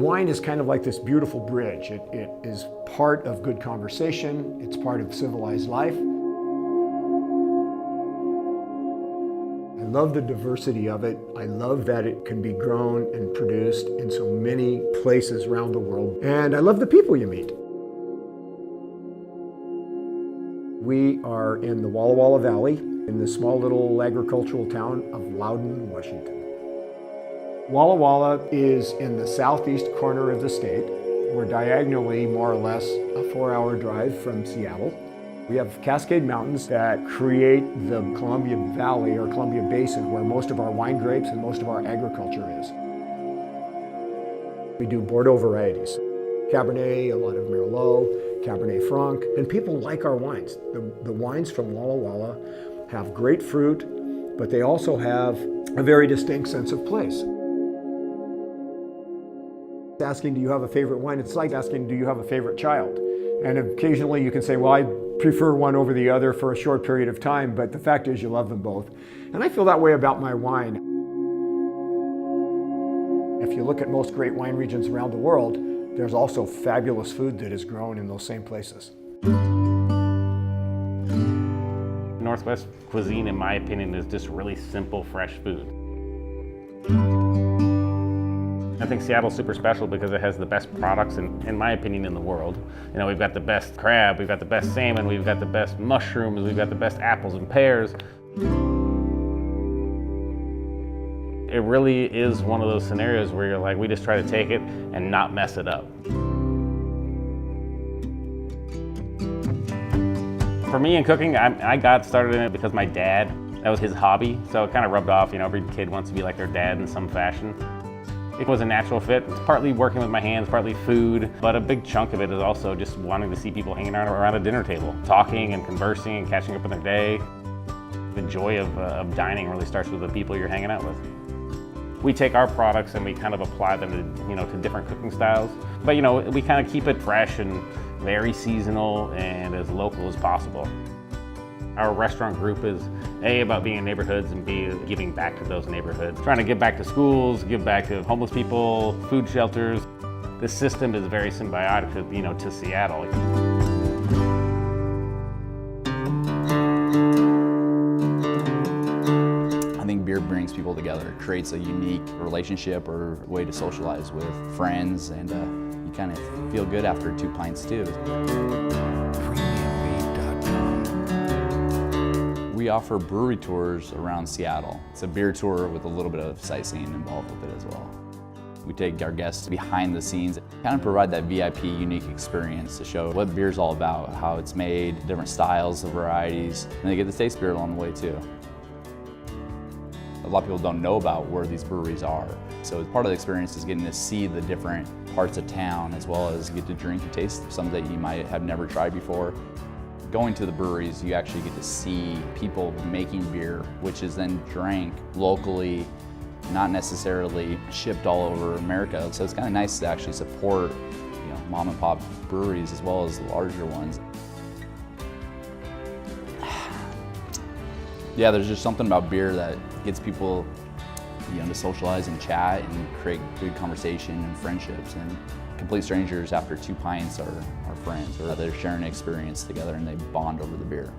Wine is kind of like this beautiful bridge. It is part of good conversation. It's part of civilized life. I love the diversity of it. I love that it can be grown and produced in so many places around the world. And I love the people you meet. We are in the Walla Walla Valley in the small little agricultural town of Loudon, Washington. Walla Walla is in the southeast corner of the state. We're diagonally more or less a 4-hour drive from Seattle. We have Cascade Mountains that create the Columbia Valley or Columbia Basin where most of our wine grapes and most of our agriculture is. We do Bordeaux varieties. Cabernet, a lot of Merlot, Cabernet Franc, and people like our wines. The wines from Walla Walla have great fruit, but they also have a very distinct sense of place. Asking, do you have a favorite wine? It's like asking, do you have a favorite child? And occasionally you can say, well, I prefer one over the other for a short period of time, but the fact is you love them both. And I feel that way about my wine. If you look at most great wine regions around the world, there's also fabulous food that is grown in those same places. Northwest cuisine, in my opinion, is just really simple, fresh food. I think Seattle's super special because it has the best products, in my opinion, in the world. You know, we've got the best crab, we've got the best salmon, we've got the best mushrooms, we've got the best apples and pears. It really is one of those scenarios where you're like, we just try to take it and not mess it up. For me in cooking, I got started in it because my dad, that was his hobby, so it kind of rubbed off. You know, every kid wants to be like their dad in some fashion. It was a natural fit. It's partly working with my hands, partly food, but a big chunk of it is also just wanting to see people hanging out around a dinner table, talking and conversing and catching up with their day. The joy of dining really starts with the people you're hanging out with. We take our products and we kind of apply them to, to different cooking styles. But we kind of keep it fresh and very seasonal and as local as possible. Our restaurant group is A, about being in neighborhoods, and B, giving back to those neighborhoods. Trying to give back to schools, give back to homeless people, food shelters. This system is very symbiotic to Seattle. I think beer brings people together. It creates a unique relationship or way to socialize with friends, and you kind of feel good after 2 pints too. We offer brewery tours around Seattle. It's a beer tour with a little bit of sightseeing involved with it as well. We take our guests behind the scenes, kind of provide that VIP unique experience to show what beer's all about, how it's made, different styles, the varieties, and they get to taste beer along the way too. A lot of people don't know about where these breweries are. So part of the experience is getting to see the different parts of town, as well as get to drink and taste some that you might have never tried before. Going to the breweries, you actually get to see people making beer, which is then drank locally, not necessarily shipped all over America. So it's kind of nice to actually support, mom and pop breweries as well as the larger ones. Yeah, there's just something about beer that gets people, to socialize and chat and create good conversation and friendships. And complete strangers after 2 pints are friends, or they're sharing an experience together and they bond over the beer.